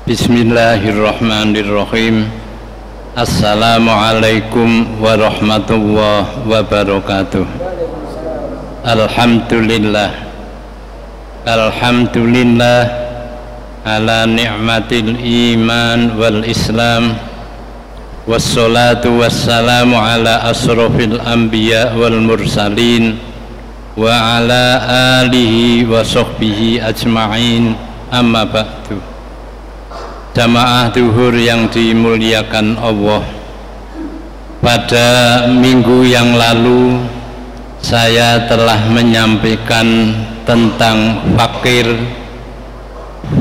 Bismillahirrahmanirrahim. Assalamualaikum warahmatullahi wabarakatuh. Alhamdulillah ala ni'matil iman wal islam, wassalatu wassalamu ala asrofil anbiya wal mursalin wa ala alihi wa sahbihi ajma'in, amma ba'du. Jamaah duhur yang dimuliakan Allah, pada minggu yang lalu saya telah menyampaikan tentang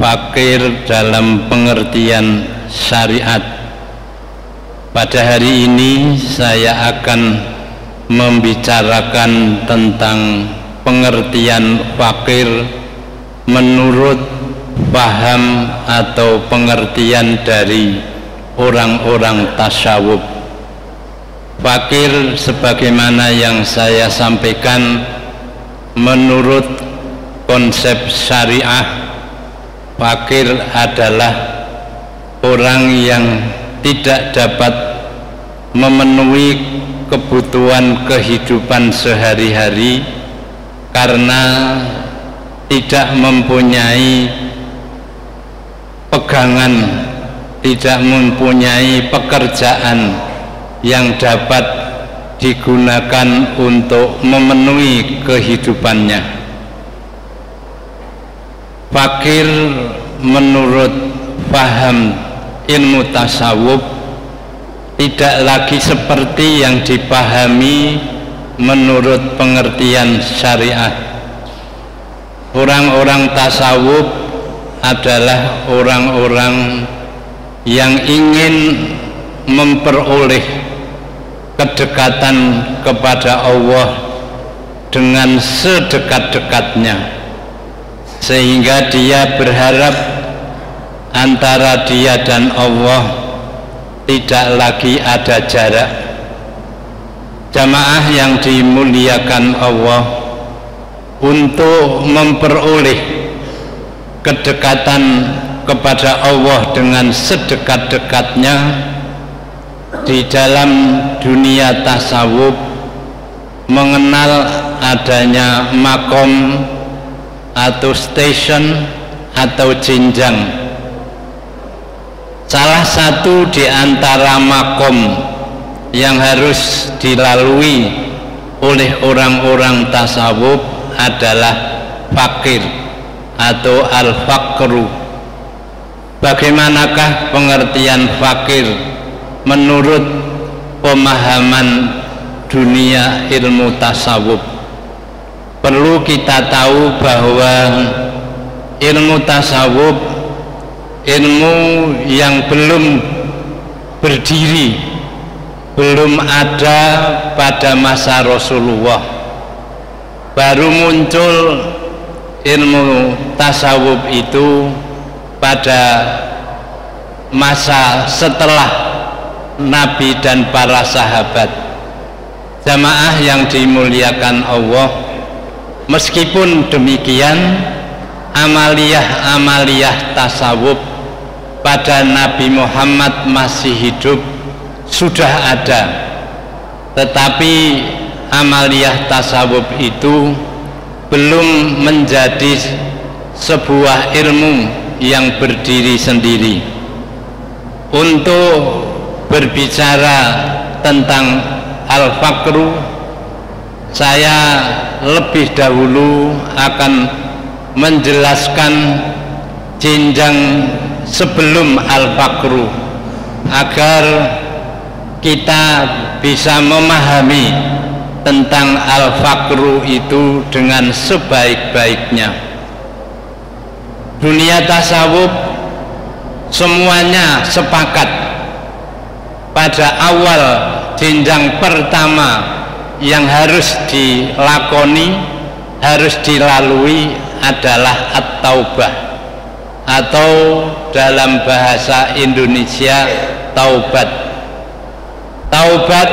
fakir dalam pengertian syariat. Pada hari ini saya akan membicarakan tentang pengertian fakir menurut paham atau pengertian dari orang-orang tasawuf. Fakir sebagaimana yang saya sampaikan menurut konsep syariah, fakir adalah orang yang tidak dapat memenuhi kebutuhan kehidupan sehari-hari karena tidak mempunyai pegangan, tidak mempunyai pekerjaan yang dapat digunakan untuk memenuhi kehidupannya. Fakir menurut paham ilmu tasawuf tidak lagi seperti yang dipahami menurut pengertian syariah. Orang-orang tasawuf adalah orang-orang yang ingin memperoleh kedekatan kepada Allah dengan sedekat-dekatnya, sehingga dia berharap antara dia dan Allah tidak lagi ada jarak. Jamaah yang dimuliakan Allah, untuk memperoleh kedekatan kepada Allah dengan sedekat-dekatnya di dalam dunia tasawuf mengenal adanya makom atau station atau jenjang. Salah satu di antara makom yang harus dilalui oleh orang-orang tasawuf adalah fakir atau al-faqru. Bagaimanakah pengertian fakir menurut pemahaman dunia ilmu tasawuf? Perlu kita tahu bahwa ilmu tasawuf, ilmu yang belum berdiri, belum ada pada masa Rasulullah. Baru muncul ilmu tasawuf itu pada masa setelah Nabi dan para sahabat. Jamaah yang dimuliakan Allah, meskipun demikian amaliyah tasawuf pada Nabi Muhammad masih hidup sudah ada, tetapi amaliyah tasawuf itu belum menjadi sebuah ilmu yang berdiri sendiri. Untuk berbicara tentang al-faqru, saya lebih dahulu akan menjelaskan jenjang sebelum al-faqru agar kita bisa memahami tentang al-faqru itu dengan sebaik-baiknya. Dunia tasawuf semuanya sepakat pada awal jenjang pertama yang harus dilakoni, harus dilalui adalah at-taubah, atau dalam bahasa Indonesia taubat. Taubat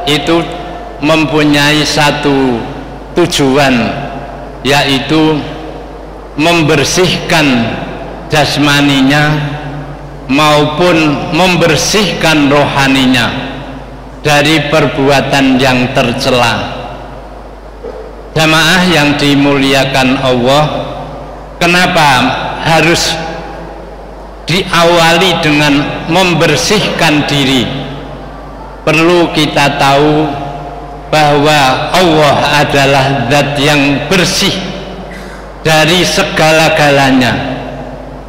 itu mempunyai satu tujuan, yaitu membersihkan jasmaninya maupun membersihkan rohaninya dari perbuatan yang tercela. Jamaah yang dimuliakan Allah, kenapa harus diawali dengan membersihkan diri? Perlu kita tahu bahwa Allah adalah zat yang bersih dari segala-galanya,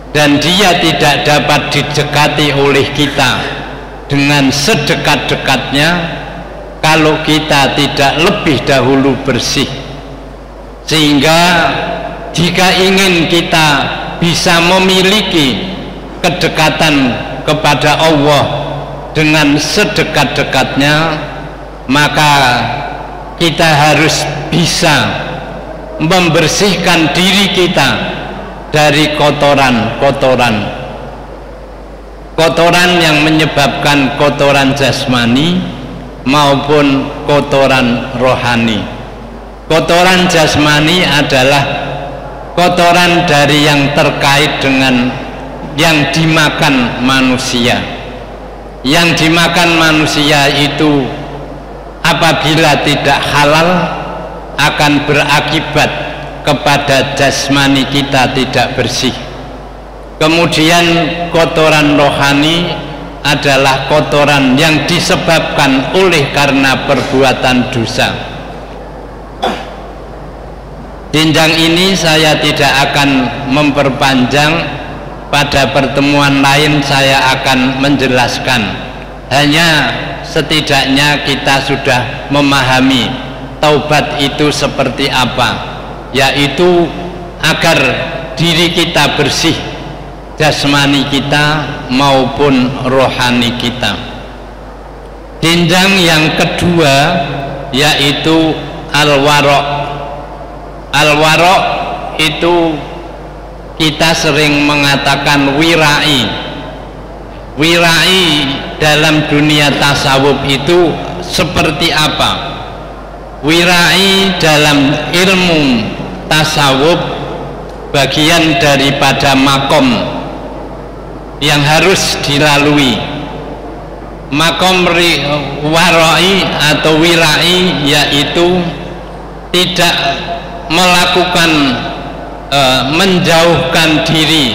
dan Dia tidak dapat didekati oleh kita dengan sedekat-dekatnya kalau kita tidak lebih dahulu bersih. Sehingga jika ingin kita bisa memiliki kedekatan kepada Allah dengan sedekat-dekatnya, maka kita harus bisa membersihkan diri kita dari kotoran yang menyebabkan kotoran jasmani maupun kotoran rohani. Kotoran jasmani adalah kotoran dari yang terkait dengan yang dimakan manusia. Yang dimakan manusia itu apabila tidak halal akan berakibat kepada jasmani kita tidak bersih. Kemudian kotoran rohani adalah kotoran yang disebabkan oleh karena perbuatan dosa. Jenjang ini saya tidak akan memperpanjang, pada pertemuan lain saya akan menjelaskan. Hanya setidaknya kita sudah memahami taubat itu seperti apa, yaitu agar diri kita bersih, jasmani kita maupun rohani kita. Jenjang yang kedua yaitu al-wara'. Al-wara' itu kita sering mengatakan wirai. Wirai dalam dunia tasawuf itu seperti apa? Wirai dalam ilmu tasawuf bagian daripada makom yang harus dilalui. Makom warai atau wirai yaitu tidak melakukan menjauhkan diri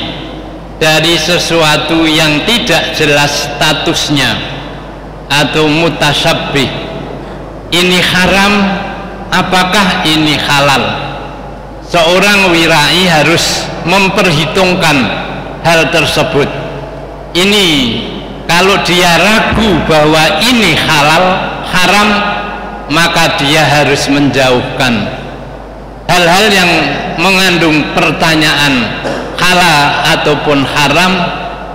dari sesuatu yang tidak jelas statusnya atau mutasyabbih. Ini haram, apakah ini halal? Seorang wirai harus memperhitungkan hal tersebut. Ini kalau dia ragu bahwa ini halal, haram, maka dia harus menjauhkan hal-hal yang mengandung pertanyaan halal ataupun haram.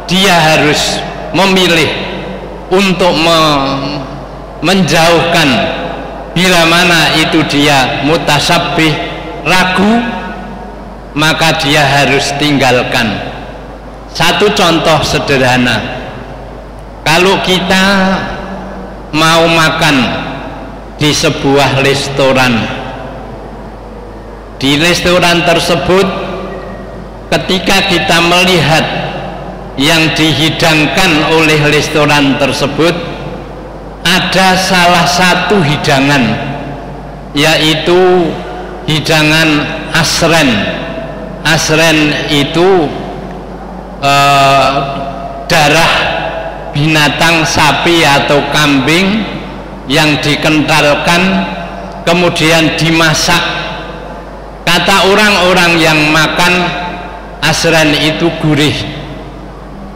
Dia harus memilih untuk menjauhkan. Bila mana itu dia mutasyabbih, ragu, maka dia harus tinggalkan. Satu contoh sederhana, kalau kita mau makan di sebuah restoran, di restoran tersebut ketika kita melihat yang dihidangkan oleh restoran tersebut, ada salah satu hidangan yaitu hidangan asren. Asren itu darah binatang sapi atau kambing yang dikentalkan kemudian dimasak. Kata orang-orang yang makan asren itu gurih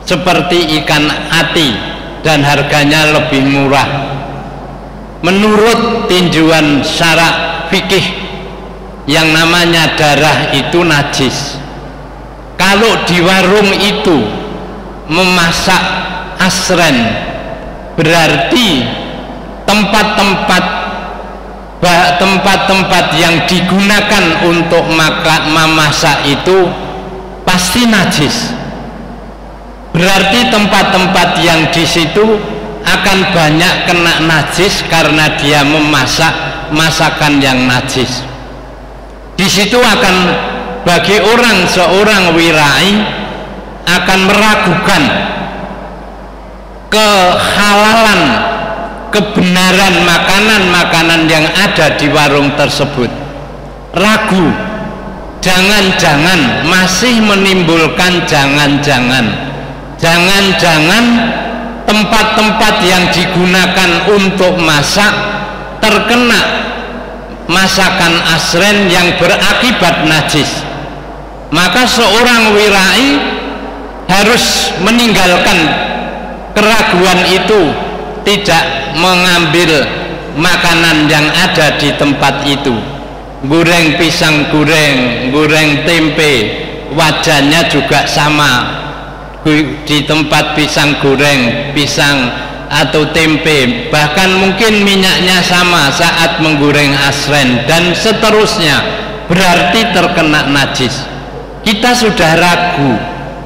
seperti ikan ati dan harganya lebih murah. Menurut tinjauan syara fikih, yang namanya darah itu najis. Kalau di warung itu memasak asren, berarti tempat-tempat yang digunakan untuk memasak itu pasti najis. Berarti tempat-tempat yang di situ akan banyak kena najis karena dia memasak masakan yang najis. Di situ akan, bagi seorang wirai akan meragukan kehalalan, kebenaran makanan-makanan yang ada di warung tersebut, ragu, jangan-jangan masih menimbulkan jangan-jangan tempat-tempat yang digunakan untuk masak terkena masakan asren yang berakibat najis. Maka seorang wirai harus meninggalkan keraguan itu, tidak mengambil makanan yang ada di tempat itu. Goreng pisang goreng, goreng tempe, wajannya juga sama. Di tempat pisang goreng, pisang atau tempe, bahkan mungkin minyaknya sama saat menggoreng asren dan seterusnya, berarti terkena najis. Kita sudah ragu.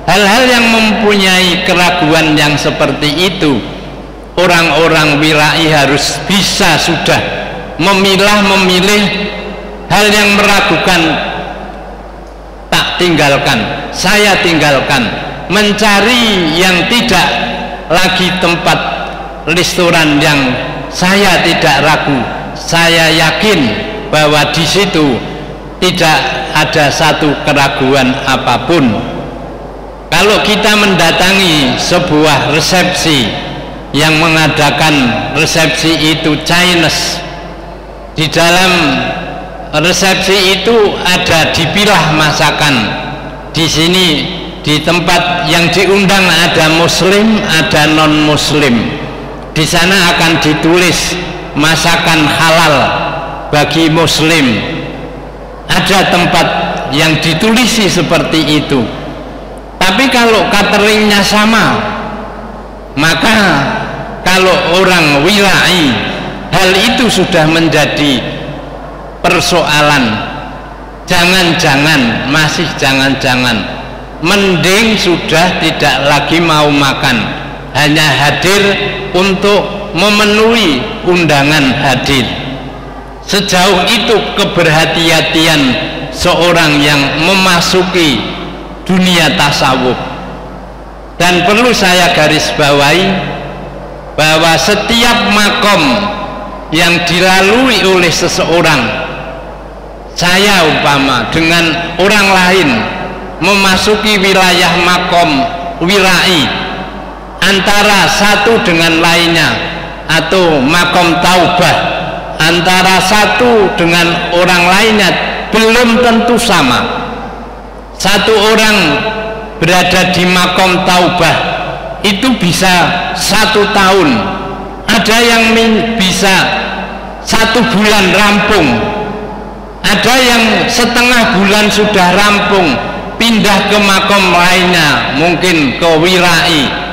Hal-hal yang mempunyai keraguan yang seperti itu, orang-orang wirai harus bisa sudah memilih hal yang meragukan, tak tinggalkan, saya tinggalkan. Mencari yang tidak lagi tempat restoran yang saya tidak ragu, saya yakin bahwa di situ tidak ada satu keraguan apapun. Kalau kita mendatangi sebuah resepsi yang mengadakan resepsi itu Chinese, di dalam resepsi itu ada dipilah masakan. Di sini di tempat yang diundang ada muslim, ada non muslim. Di sana akan ditulis masakan halal bagi muslim. Ada tempat yang ditulisi seperti itu. Tapi kalau cateringnya sama, maka kalau orang wirai, hal itu sudah menjadi persoalan. Jangan-jangan, masih jangan-jangan, mending sudah tidak lagi mau makan, hanya hadir untuk memenuhi undangan hadir. Sejauh itu keberhati-hatian seorang yang memasuki dunia tasawuf. Dan perlu saya garis bawahi bahwa setiap makom yang dilalui oleh seseorang, saya umpama dengan orang lain memasuki wilayah makom wirai, antara satu dengan lainnya, atau makom taubah antara satu dengan orang lainnya belum tentu sama. Satu orang berada di makom taubah itu bisa 1 tahun, ada yang bisa 1 bulan rampung, ada yang setengah bulan sudah rampung, pindah ke makom lainnya, mungkin ke wirai.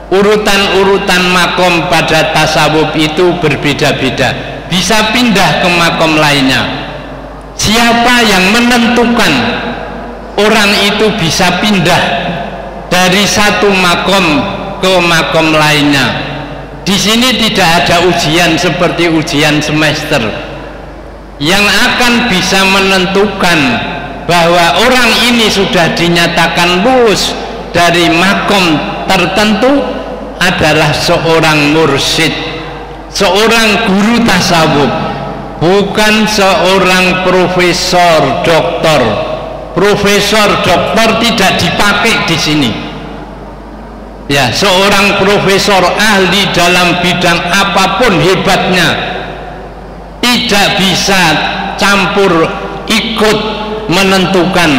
Urutan-urutan makom pada tasawuf itu berbeda-beda, bisa pindah ke makom lainnya. Siapa yang menentukan orang itu bisa pindah dari satu makom ke makom lainnya? Di sini tidak ada ujian seperti ujian semester. Yang akan bisa menentukan bahwa orang ini sudah dinyatakan lulus dari makom tertentu adalah seorang mursyid, seorang guru tasawuf, bukan seorang profesor doktor. Profesor doktor tidak dipakai di sini. Ya, seorang profesor ahli dalam bidang apapun hebatnya tidak bisa campur ikut menentukan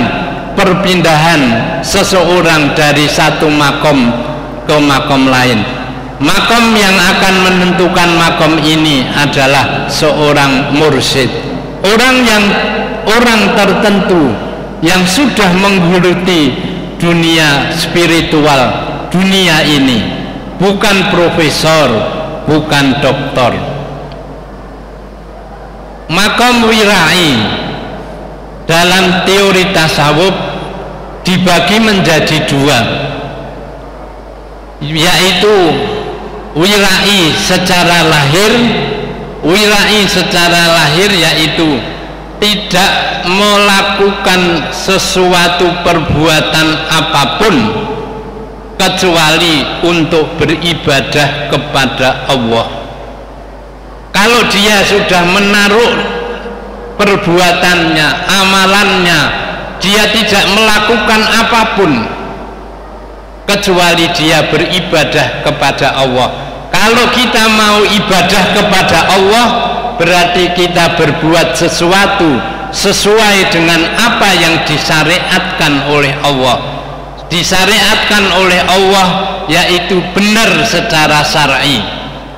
perpindahan seseorang dari satu makom ke makom lain. Makom yang akan menentukan makom ini adalah seorang mursyid, orang tertentu yang sudah menggeluti dunia spiritual, dunia ini, bukan profesor, bukan doktor. Makom wirai dalam teori tasawuf dibagi menjadi 2, yaitu wirai secara lahir. Wirai secara lahir yaitu tidak melakukan sesuatu perbuatan apapun kecuali untuk beribadah kepada Allah. Kalau dia sudah menaruh perbuatannya, amalannya, dia tidak melakukan apapun kecuali dia beribadah kepada Allah. Kalau kita mau ibadah kepada Allah, berarti kita berbuat sesuatu sesuai dengan apa yang disyariatkan oleh Allah. Disyariatkan oleh Allah yaitu benar secara syar'i.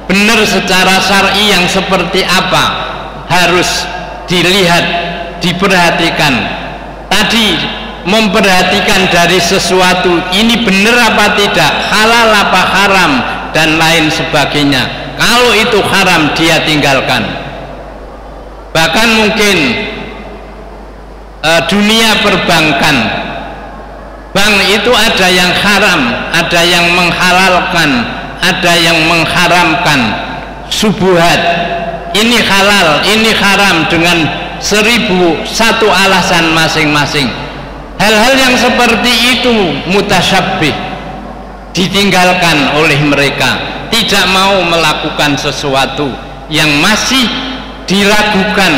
Benar secara syar'i yang seperti apa? Harus dilihat, diperhatikan. Tadi memperhatikan dari sesuatu ini benar apa tidak, halal apa haram, dan lain sebagainya. Kalau itu haram dia tinggalkan. Bahkan mungkin dunia perbankan, bank itu ada yang haram, ada yang menghalalkan, ada yang mengharamkan. Subuhat, ini halal, ini haram dengan 1001 alasan masing-masing. Hal-hal yang seperti itu mutasyabbih, ditinggalkan oleh mereka, tidak mau melakukan sesuatu yang masih diragukan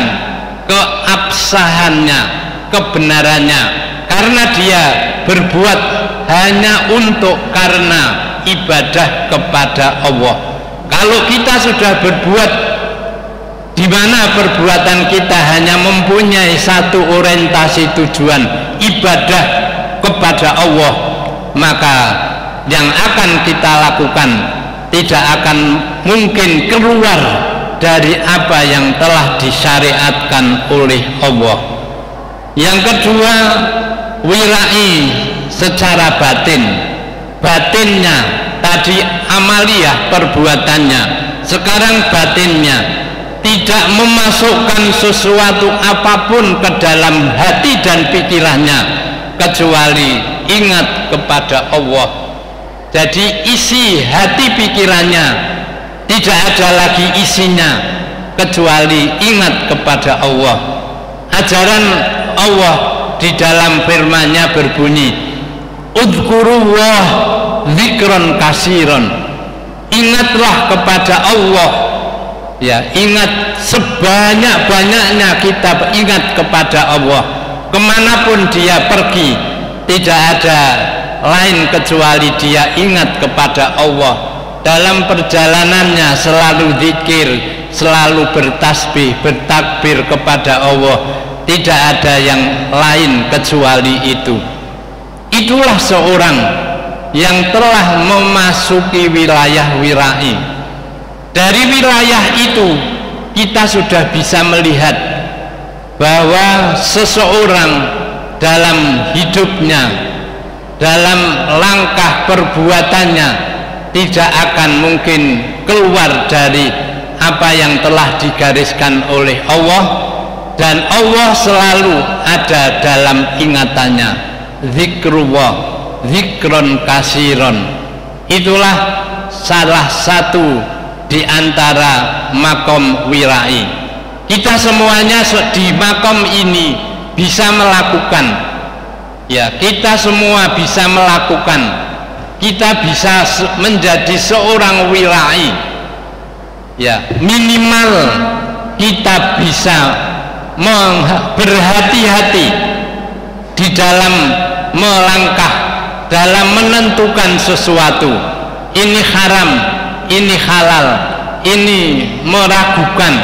keabsahannya, kebenarannya, karena dia berbuat hanya untuk karena ibadah kepada Allah. Kalau kita sudah berbuat di mana perbuatan kita hanya mempunyai satu orientasi tujuan, ibadah kepada Allah, maka yang akan kita lakukan tidak akan mungkin keluar dari apa yang telah disyariatkan oleh Allah. Yang kedua, wirai secara batin. Batinnya tadi amaliyah perbuatannya, sekarang batinnya tidak memasukkan sesuatu apapun ke dalam hati dan pikirannya kecuali ingat kepada Allah. Jadi isi hati pikirannya tidak ada lagi isinya kecuali ingat kepada Allah. Ajaran Allah di dalam firman-Nya berbunyi, Udhkurullah zikron kasiron. Ingatlah kepada Allah. Ya, ingat sebanyak-banyaknya kita ingat kepada Allah. Kemanapun dia pergi, tidak ada lain kecuali dia ingat kepada Allah. Dalam perjalanannya selalu zikir, selalu bertasbih, bertakbir kepada Allah. Tidak ada yang lain kecuali itu. Itulah seorang yang telah memasuki wilayah wirai. Dari wilayah itu kita sudah bisa melihat bahwa seseorang dalam hidupnya, dalam langkah perbuatannya tidak akan mungkin keluar dari apa yang telah digariskan oleh Allah, dan Allah selalu ada dalam ingatannya. Zikrullah, zikron kasiron. Itulah salah satu di antara makom wirai. Kita semuanya di makom ini bisa melakukan, ya, kita semua bisa melakukan. Kita bisa menjadi seorang wirai, ya, minimal kita bisa berhati-hati di dalam melangkah, dalam menentukan sesuatu. Ini haram, ini halal, ini meragukan.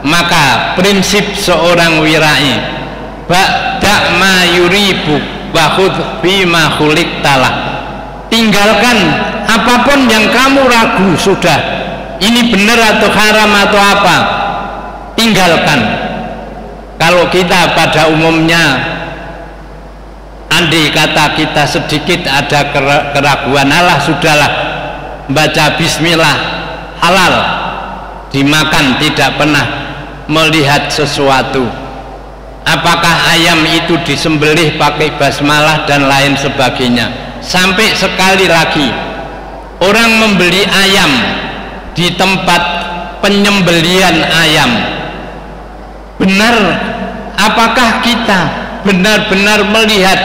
Maka prinsip seorang wirai, ba'da ma yuribu wa khudh bima khuliqtalah. Tinggalkan apapun yang kamu ragu sudah, ini benar atau haram atau apa, tinggalkan. Kalau kita pada umumnya, andai kata kita sedikit ada keraguan, alah sudahlah, baca bismillah, halal, dimakan, tidak pernah melihat sesuatu. Apakah ayam itu disembelih pakai basmalah dan lain sebagainya. Sampai sekali lagi orang membeli ayam di tempat penyembelihan ayam, benar, apakah kita benar-benar melihat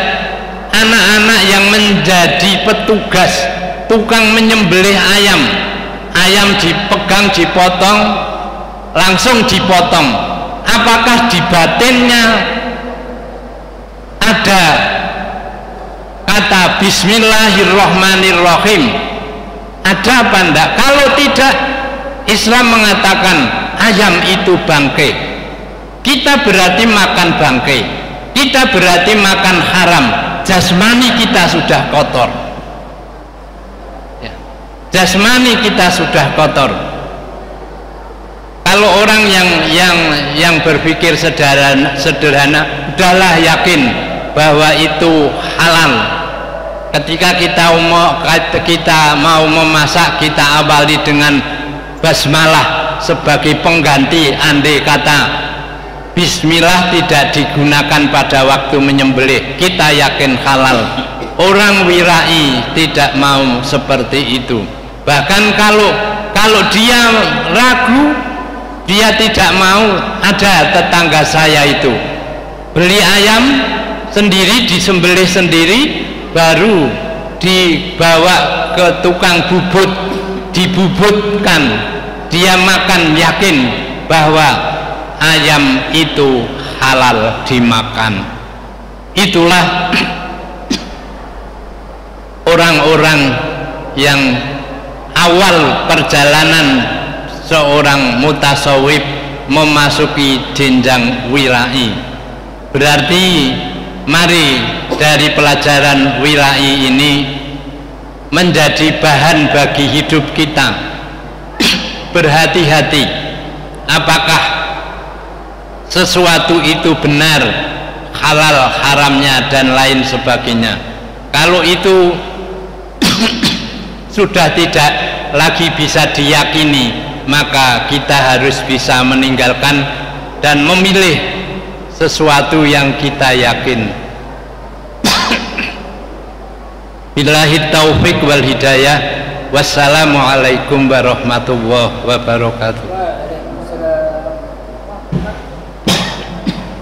anak-anak yang menjadi petugas, tukang menyembelih ayam. Ayam dipegang, dipotong, langsung dipotong. Apakah di batinnya ada kata Bismillahirrahmanirrahim? Ada apa enggak? Kalau tidak, Islam mengatakan ayam itu bangkai. Kita berarti makan bangkai, kita berarti makan haram. Jasmani kita sudah kotor, jasmani kita sudah kotor. Kalau orang yang berpikir sederhana, udahlah yakin bahwa itu halal. Ketika kita mau memasak, kita awali dengan basmalah sebagai pengganti. Andai kata bismillah tidak digunakan pada waktu menyembelih, kita yakin halal. Orang wirai tidak mau seperti itu. Bahkan kalau dia ragu, dia tidak mau. Ada tetangga saya itu beli ayam sendiri, disembelih sendiri, baru dibawa ke tukang bubut, dibubutkan, dia makan yakin bahwa ayam itu halal dimakan. Itulah orang-orang yang awal perjalanan seorang mutasawwif memasuki jenjang wirai. Berarti mari dari pelajaran wirai ini menjadi bahan bagi hidup kita. Berhati-hati apakah sesuatu itu benar, halal haramnya dan lain sebagainya. Kalau itu sudah tidak lagi bisa diyakini, maka kita harus bisa meninggalkan dan memilih sesuatu yang kita yakin. Billahi taufik wal hidayah. Wassalamualaikum warahmatullahi wabarakatuh.